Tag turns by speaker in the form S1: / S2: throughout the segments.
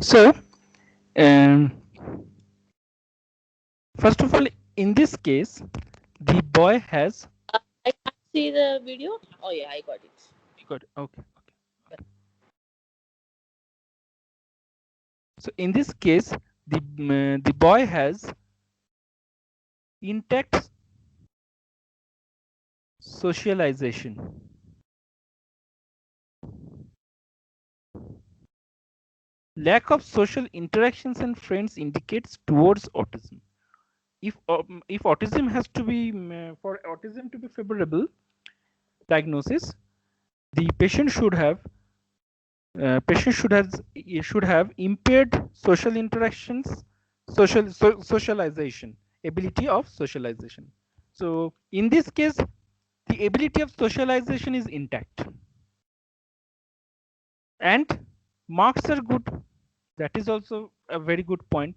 S1: So, um, first of all, in this case, the boy has
S2: I can't see the video. Oh yeah, I got it.
S1: got okay. So in this case, the boy has intact socialization. Lack of social interactions and friends indicates towards autism. If autism has to be for autism to be favorable diagnosis, the patient should have impaired social interactions, socialization, ability of socialization. So in this case, the ability of socialization is intact and marks are good. That is also a very good point.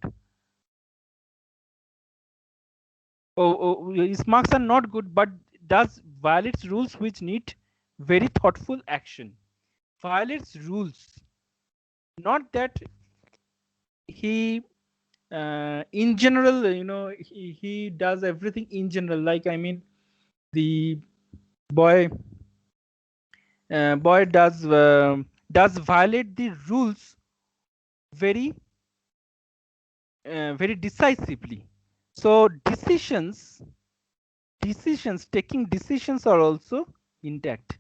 S1: His marks are not good, but does violates rules which need very thoughtful action. Violates rules, not that he in general, he does everything in general. Like I mean, the boy does violate the rules very very decisively. So taking decisions are also intact.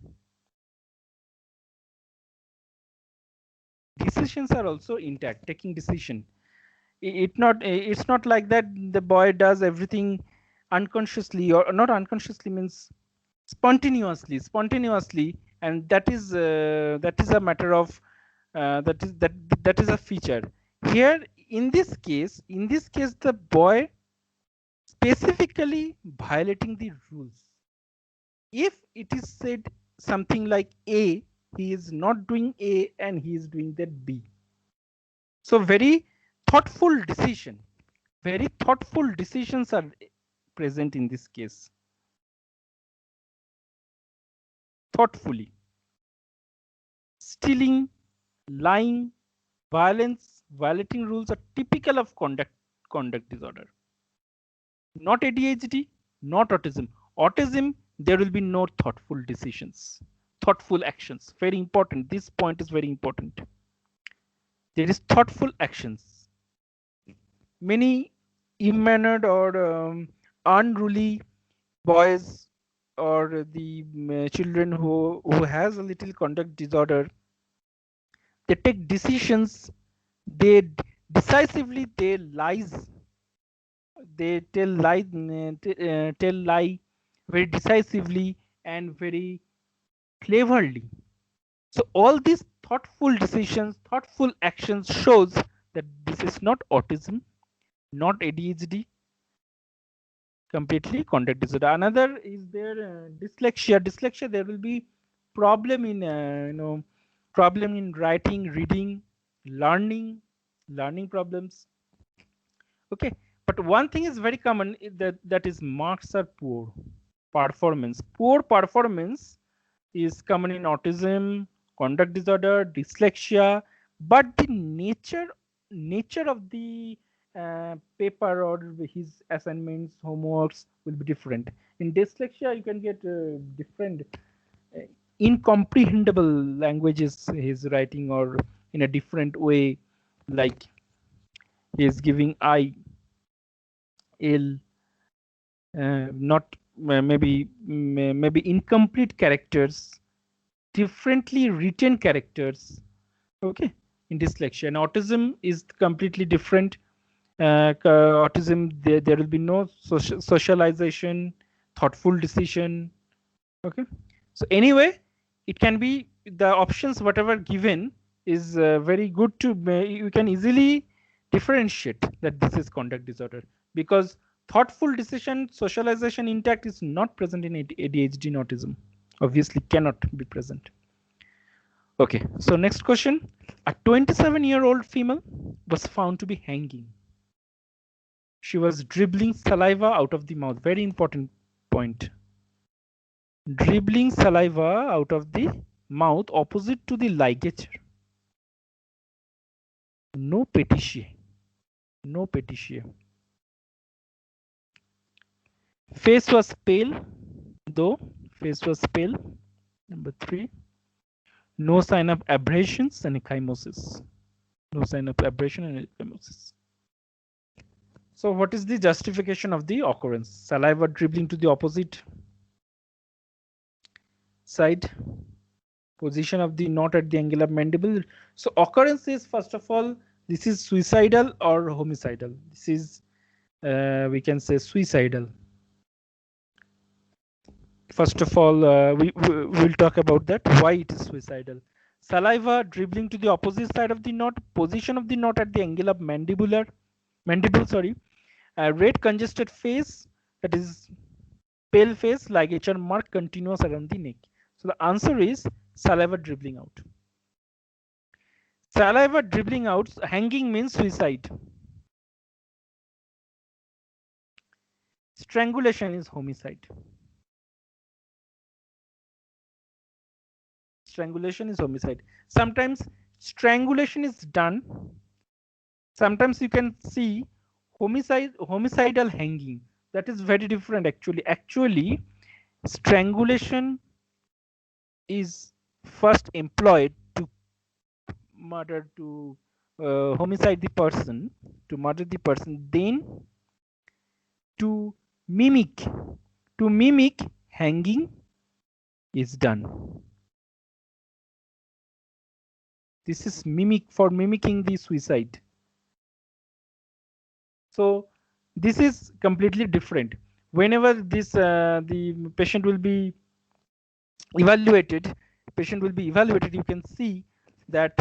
S1: Decisions are also intact. Taking decision. It's not like that the boy does everything unconsciously, or not unconsciously means spontaneously, and that is a matter of that is a feature here. In this case the boy specifically violating the rules. If it is said something like A, he is not doing A and he is doing that B. So very thoughtful decision. Very thoughtful decisions are present in this case. Thoughtfully. Stealing, lying, violence, violating rules are typical of conduct disorder. Not ADHD, not autism. Autism, there will be no thoughtful decisions, thoughtful actions. Very important. This point is very important. There is thoughtful actions. Many immannered or unruly boys or the children who has a little conduct disorder, they take decisions. They decisively they lies. They tell lie very decisively and very cleverly. So all these thoughtful decisions, thoughtful actions shows that this is not autism, not ADHD, completely conduct disorder. Another is there dyslexia. Dyslexia, there will be problem in problem in writing, reading, learning, learning problems. Okay, but one thing is very common, that is marks are poor. Poor performance is common in autism, conduct disorder, dyslexia, but the nature of the paper or his assignments, homeworks will be different. In dyslexia, you can get different uh, incomprehensible languages he's writing, or in a different way, like he is giving I, L, not maybe incomplete characters, differently written characters. Okay, in dyslexia. And autism is completely different. Autism, there will be no socialization, thoughtful decision. Okay, so anyway, it can be the options whatever given is very good to you can easily differentiate that this is conduct disorder, because thoughtful decision, socialization intact is not present in ADHD and autism. Obviously cannot be present. Okay, so next question. A 27-year-old female was found to be hanging. She was dribbling saliva out of the mouth. Very important point. Dribbling saliva out of the mouth opposite to the ligature. No pétiché. No pétiché. Face was pale, though. Face was pale. Number 3. No sign of abrasions and ecchymosis. No sign of abrasion and ecchymosis. So what is the justification of the occurrence? Saliva dribbling to the opposite side. Position of the knot at the angle of mandible. So occurrence is, first of all, this is suicidal or homicidal. This is, we can say, suicidal. First of all, we will talk about that, why it is suicidal. Saliva dribbling to the opposite side of the knot. Position of the knot at the angle of mandible, sorry. Red congested face, that is pale face, ligature mark continuous around the neck. So the answer is saliva dribbling out. Saliva dribbling out, hanging means suicide. Strangulation is homicide. Strangulation is homicide. Sometimes strangulation is done. Sometimes you can see homicidal hanging. That is very different actually. Actually, strangulation is first employed to murder, to homicide the person, to murder the person, then to mimic hanging is done. This is for mimicking the suicide. So this is completely different. Whenever this the patient will be evaluated, you can see that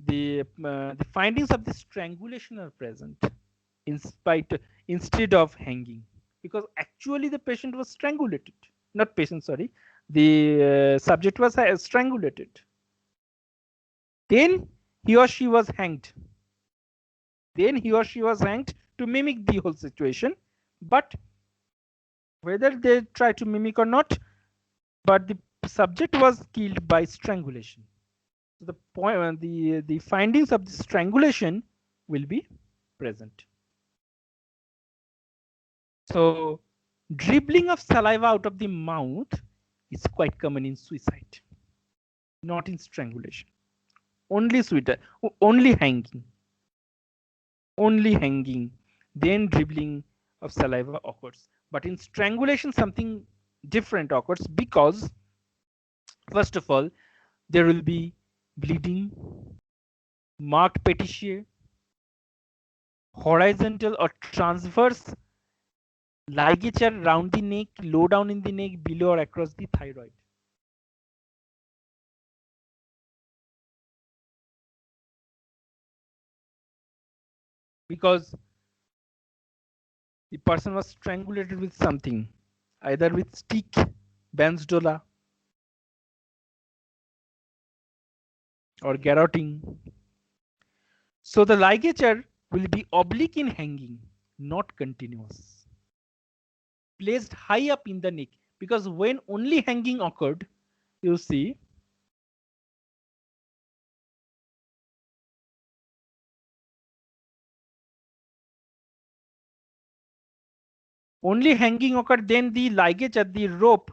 S1: the findings of the strangulation are present instead of hanging, because actually the patient was strangulated, not patient, sorry, the subject was strangulated, then he or she was hanged. To mimic the whole situation, but whether they try to mimic or not, but the subject was killed by strangulation. So the point, the findings of the strangulation will be present. So dribbling of saliva out of the mouth is quite common in suicide, not in strangulation. Only hanging, then dribbling of saliva occurs. But in strangulation, something different occurs, because first of all, there will be bleeding, marked petechiae, horizontal or transverse ligature round the neck, low down in the neck, below or across the thyroid. Because the person was strangulated with something, either with stick, bandsdola, or garroting. So the ligature will be oblique in hanging, not continuous. Placed high up in the neck, because when only hanging occurred, you see, only hanging occurred, then the ligature, the rope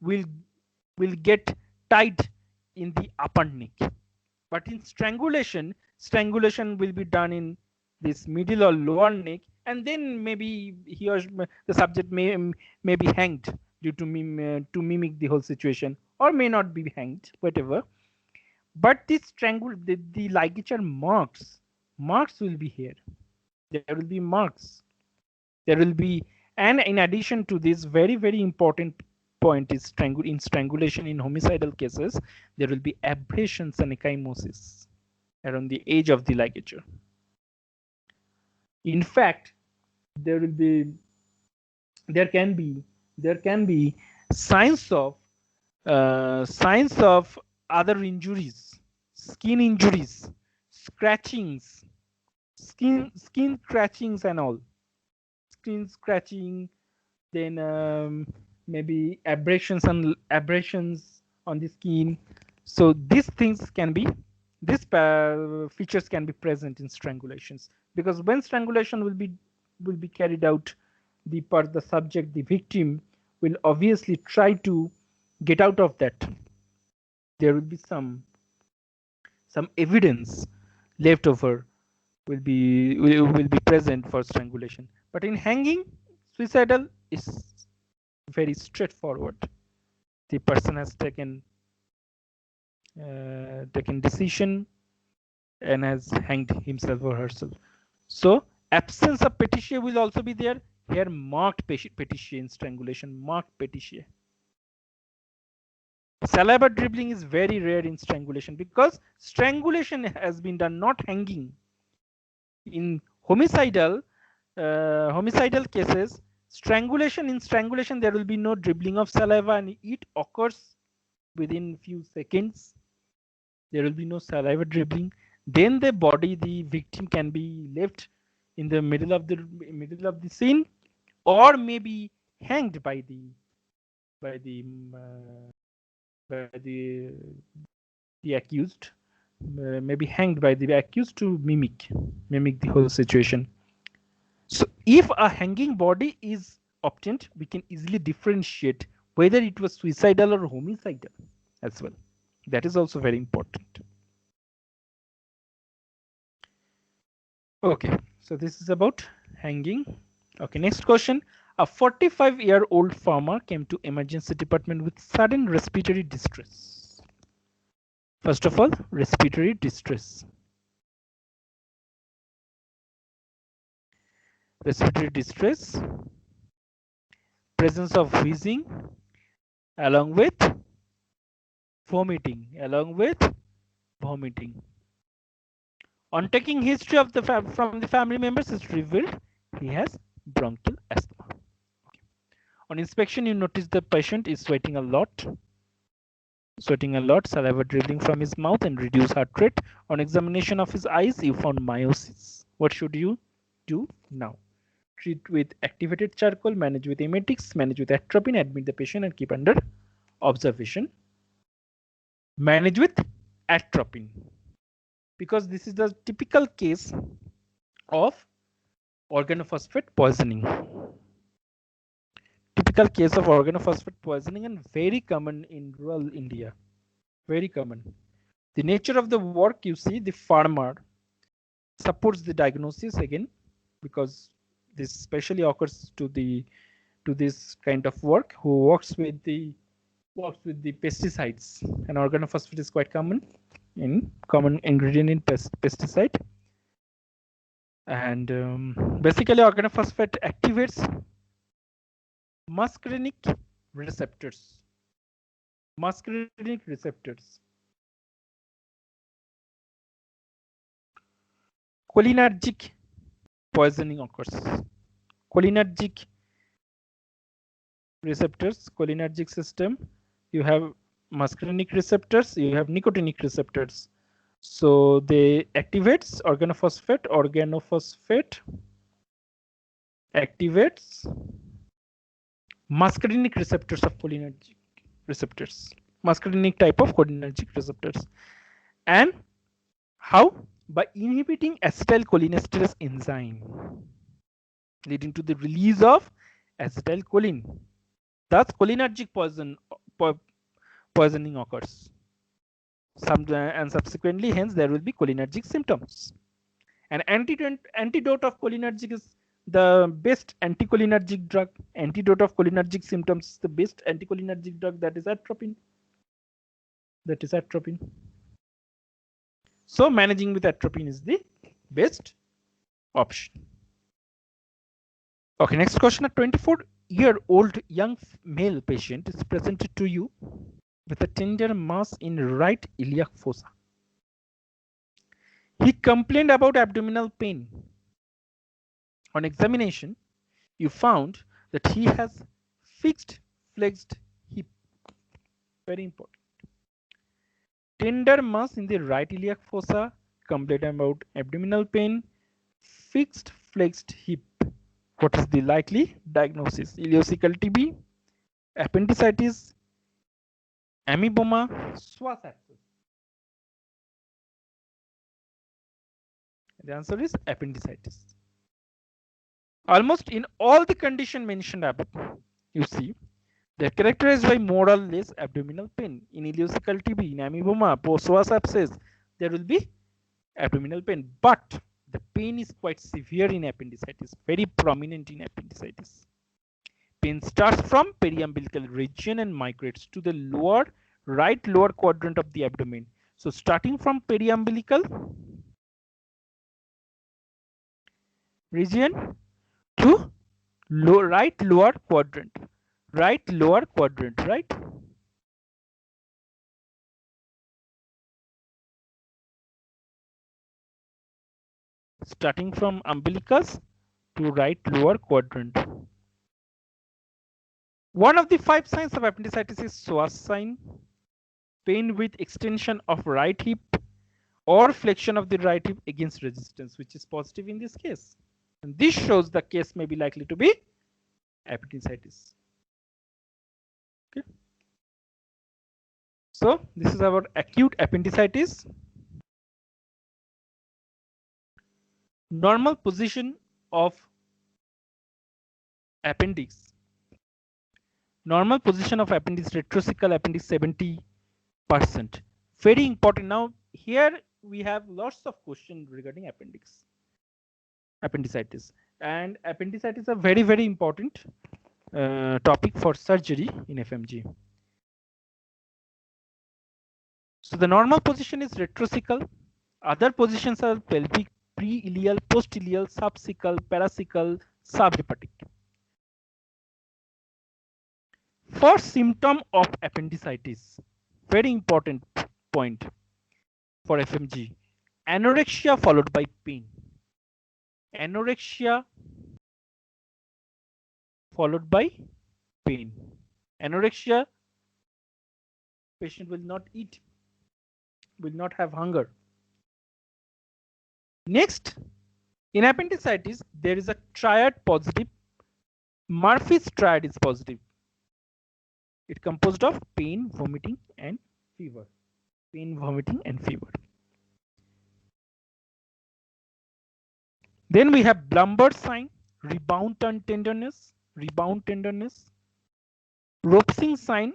S1: will get tied in the upper neck. But in strangulation will be done in this middle or lower neck, and then maybe the subject may be hanged due to mimic the whole situation, or may not be hanged, whatever. But this the ligature marks will be here. There will be marks. There will be, and in addition to this, very important point is in strangulation in homicidal cases, there will be abrasions and ecchymosis around the edge of the ligature. In fact, there can be signs of other injuries, skin injuries, scratchings, skin scratchings and all, skin scratching, then maybe abrasions on the skin. So these things can be These features can be present in strangulations, because when strangulation will be carried out, the subject, the victim, will obviously try to get out of that. There will be some evidence left over, will be present for strangulation. But in hanging, suicidal is very straightforward. The person has taken decision and has hanged himself or herself. So absence of petechiae will also be there. Here marked petechiae in strangulation, marked petechiae. Saliva dribbling is very rare in strangulation, because strangulation has been done, not hanging. In homicidal cases, in strangulation there will be no dribbling of saliva, and it occurs within few seconds. There will be no saliva dribbling. Then the victim can be left in the middle of the scene, or maybe hanged by by the by the accused, maybe hanged by the accused to mimic the whole situation. So if a hanging body is obtained, we can easily differentiate whether it was suicidal or homicidal as well. That is also very important. Okay, so this is about hanging. Okay, next question. A 45-year-old farmer came to emergency department with sudden respiratory distress. First of all, respiratory distress. Respiratory distress, presence of wheezing, along with vomiting, On taking history of from the family members, it's revealed he has bronchial asthma. Okay. On inspection, you notice the patient is sweating a lot, saliva dribbling from his mouth and reduced heart rate. On examination of his eyes, you found miosis. What should you do now? Treat with activated charcoal, manage with emetics, manage with atropine, admit the patient and keep under observation. Manage with atropine, because this is the typical case of organophosphate poisoning. Typical case of organophosphate poisoning, and very common in rural India. Very common. The nature of the work, you see, the farmer supports the diagnosis again, because this especially occurs to this kind of work, who works with the pesticides, and organophosphate is quite common ingredient in pesticide. And basically organophosphate activates muscarinic receptors. Cholinergic poisoning occurs. Cholinergic receptors, cholinergic system. You have muscarinic receptors, you have nicotinic receptors. So they activates organophosphate activates muscarinic receptors of cholinergic receptors, muscarinic type of cholinergic receptors. And how? By inhibiting acetylcholinesterase enzyme, leading to the release of acetylcholine. Thus cholinergic poisoning occurs. And subsequently, hence there will be cholinergic symptoms. An antidote of cholinergic is the best anticholinergic drug. Antidote of cholinergic symptoms, the best anticholinergic drug, that is atropine. So managing with atropine is the best option. Okay, next question. A 24-year-old young male patient is presented to you with a tender mass in right iliac fossa. He complained about abdominal pain. On examination, you found that he has fixed flexed hip. Very important. Tender mass in the right iliac fossa, complained about abdominal pain, fixed flexed hip. What is the likely diagnosis? Ileocecal TB, appendicitis, amoeboма, Schwarz abscess. The answer is appendicitis. Almost in all the conditions mentioned above, you see, they're characterized by more or less abdominal pain. In ileocecal TB, in amoeba, psoas abscess, there will be abdominal pain, but the pain is quite severe in appendicitis, very prominent in appendicitis. Pain starts from periumbilical region and migrates to the right lower quadrant of the abdomen. So starting from periumbilical region to right lower quadrant, right? Starting from umbilicus to right lower quadrant. One of the 5 signs of appendicitis is psoas sign, pain with extension of right hip or flexion of the right hip against resistance, which is positive in this case. And this shows the case may be likely to be appendicitis. Okay. So this is our acute appendicitis. Normal position of appendix. Normal position of appendix, retrocecal appendix 70%. Very important. Now here we have lots of questions regarding appendicitis. And appendicitis is a very, very important topic for surgery in FMG. So the normal position is retrocecal. Other positions are pelvic, pre-ileal, post-ileal, subcecal, paracecal, subhepatic. For symptom of appendicitis, very important point for FMG, anorexia followed by pain. Anorexia followed by pain. Anorexia, patient will not eat, will not have hunger. Next, in appendicitis, there is a triad positive. Murphy's triad is positive. It composed of pain, vomiting, and fever. Pain, vomiting, and fever. Then we have lumbar sign, rebound tenderness, Ropsing sign,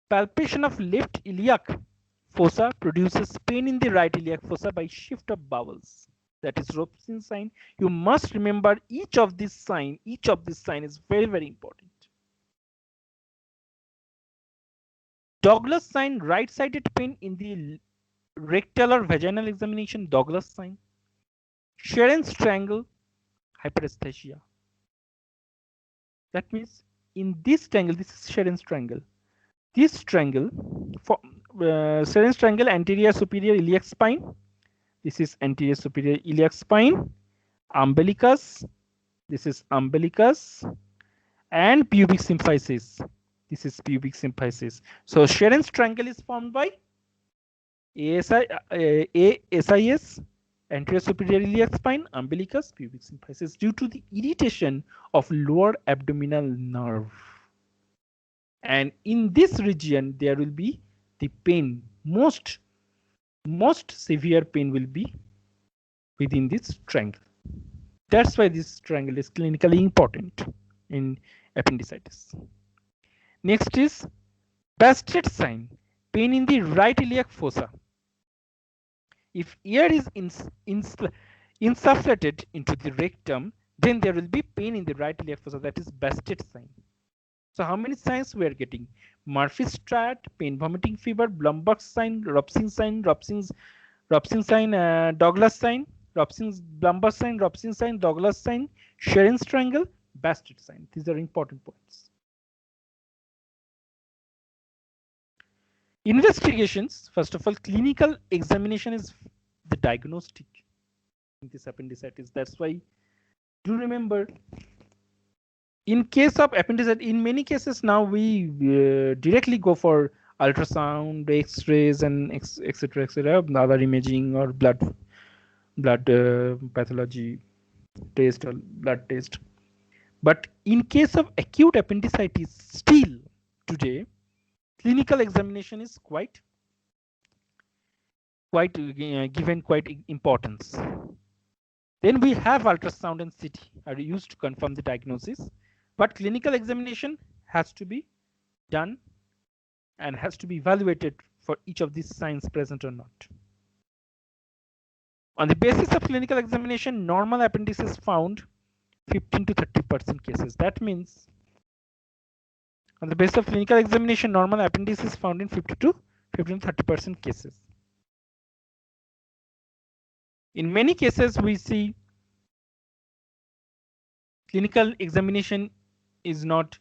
S1: palpation of left iliac fossa produces pain in the right iliac fossa by shift of bowels. That is Ropsing sign. You must remember each of these sign is very, very important. Douglas sign, right-sided pain in the rectal or vaginal examination, Douglas sign. Sharon's triangle, hyperesthesia. That means in this triangle, this is Sharon's triangle. This triangle, for Sharon's triangle, anterior superior iliac spine. This is anterior superior iliac spine. Umbilicus. This is umbilicus. And pubic symphysis. This is pubic symphysis. So Sharon's triangle is formed by ASIS, anterior superior iliac spine, umbilicus, pubic symphysis, due to the irritation of lower abdominal nerve. And in this region, there will be the pain. Most severe pain will be within this triangle. That's why this triangle is clinically important in appendicitis. Next is Bastet sign, pain in the right iliac fossa. If air is insufflated into the rectum, then there will be pain in the right iliac fossa. That is Bastet sign. So how many signs we are getting? Murphy's triad, pain, vomiting, fever, Blumberg sign, Ropsing sign, Douglas sign, Blumberg sign, Ropsing sign, Douglas sign, Sharon's triangle, Bastet sign. These are important points. Investigations, first of all, clinical examination is the diagnostic in this appendicitis. That's why do remember, in case of appendicitis, in many cases now we directly go for ultrasound, X-rays, and etc. other imaging or blood pathology test or blood test. But in case of acute appendicitis, still today, clinical examination is quite quite given quite importance. Then we have ultrasound and CT are used to confirm the diagnosis, but clinical examination has to be done and has to be evaluated for each of these signs present or not. On the basis of clinical examination, normal appendix is found 15 to 30% cases. That means on the basis of clinical examination, normal appendix is found in 15 to 30% cases. In many cases, we see clinical examination is not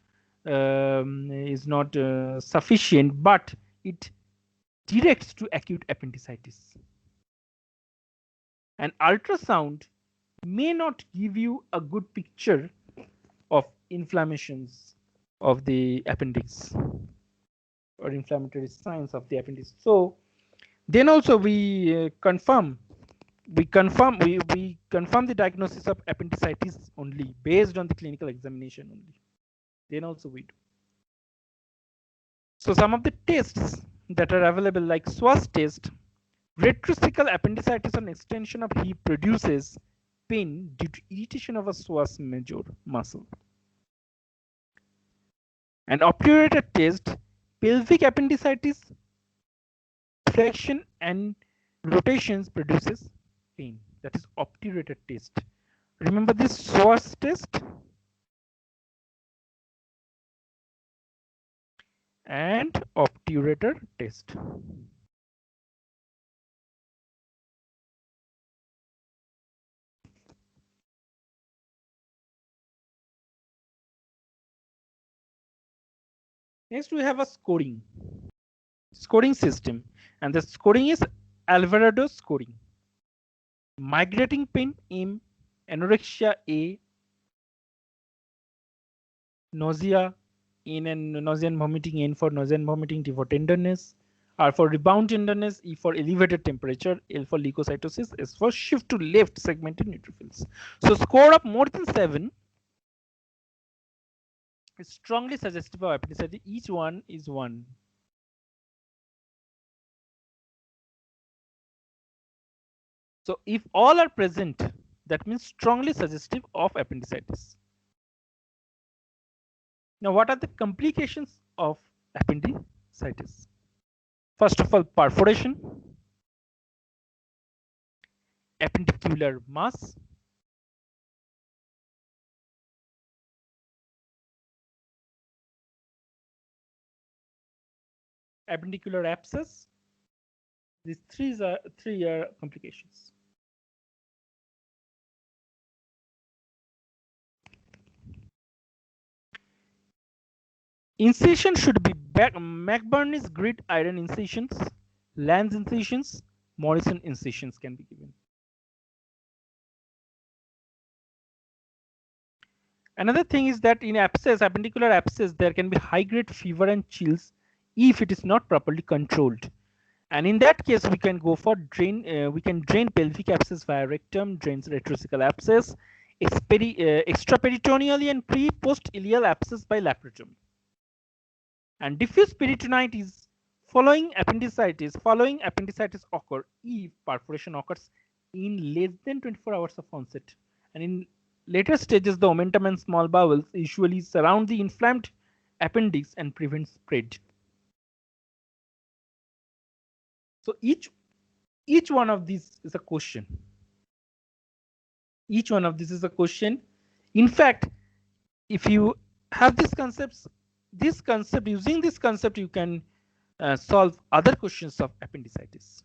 S1: sufficient, but it directs to acute appendicitis. An ultrasound may not give you a good picture of inflammations of the appendix or inflammatory signs of the appendix. So then also we confirm the diagnosis of appendicitis only based on the clinical examination only. Then also we do. So some of the tests that are available, like SWAS test, retrocecal appendicitis on extension of hip produces pain due to irritation of a psoas major muscle. An obturator test, pelvic appendicitis, flexion and rotations produces pain. That is obturator test. Remember this psoas test and obturator test. Next, we have a scoring system, and the scoring is Alvarado scoring. Migrating pain M, anorexia A, nausea N, and nausea and vomiting N for nausea and vomiting, T for tenderness, R for rebound tenderness, E for elevated temperature, L for leukocytosis, S for shift to left segmented neutrophils. So score of more than 7 is strongly suggestive of appendicitis. Each one is 1. So if all are present, that means strongly suggestive of appendicitis. Now, what are the complications of appendicitis? First of all, perforation, appendicular mass, appendicular abscess. These three are complications. Incision should be McBurney's grid iron incisions, Lanz incisions, Morrison incisions can be given. Another thing is that in abscess, appendicular abscess, there can be high-grade fever and chills if it is not properly controlled. And in that case, we can go for we can drain pelvic abscess via rectum, drains retrocecal abscess, extraperitoneally and pre-post ileal abscess by laparotomy. And diffuse peritonitis following appendicitis occur if perforation occurs in less than 24 hours of onset. And in later stages, the omentum and small bowels usually surround the inflamed appendix and prevent spread. So each one of these is a question. Each one of these is a question. In fact, if you have these concepts, using this concept, you can solve other questions of appendicitis.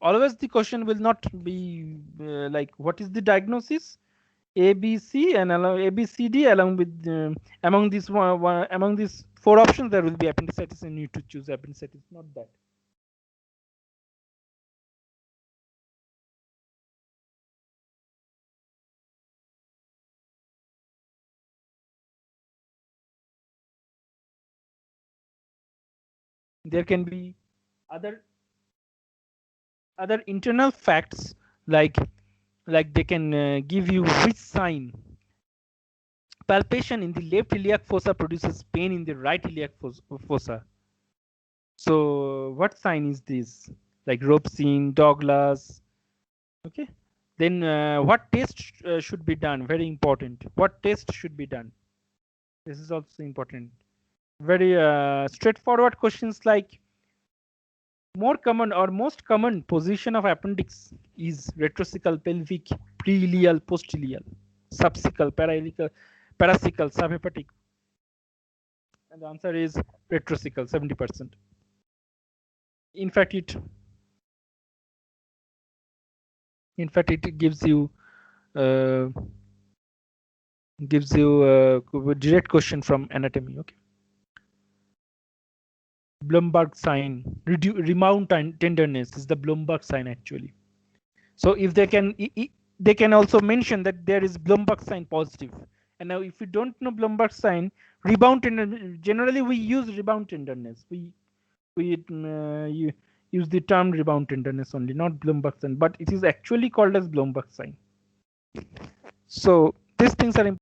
S1: Always the question will not be like what is the diagnosis, A, B, C, and A, B, C, D, along with among these among these 4 options there will be appendicitis, and you need to choose appendicitis. Not that. There can be other internal facts like they can give you which sign. Palpation in the left iliac fossa produces pain in the right iliac fossa. So what sign is this? like Robson, Douglas. Okay. Then what test should be done? Very important. What test should be done? This is also important. Very straightforward questions like more common or most common position of appendix is retrocecal, pelvic, pre-ileal, post-ileal, subcecal, paraileal, paracecal, subhepatic. And the answer is retrocecal, 70%. In fact, it gives you uh, a direct question from anatomy. Okay. Blumberg sign, remount tenderness is the Blumberg sign actually. So if they can also mention that there is Blumberg sign positive. And now if you don't know Blumberg sign, rebound tenderness, generally we use rebound tenderness. You use the term rebound tenderness only, not Blumberg sign, but it is actually called as Blumberg sign. So these things are important.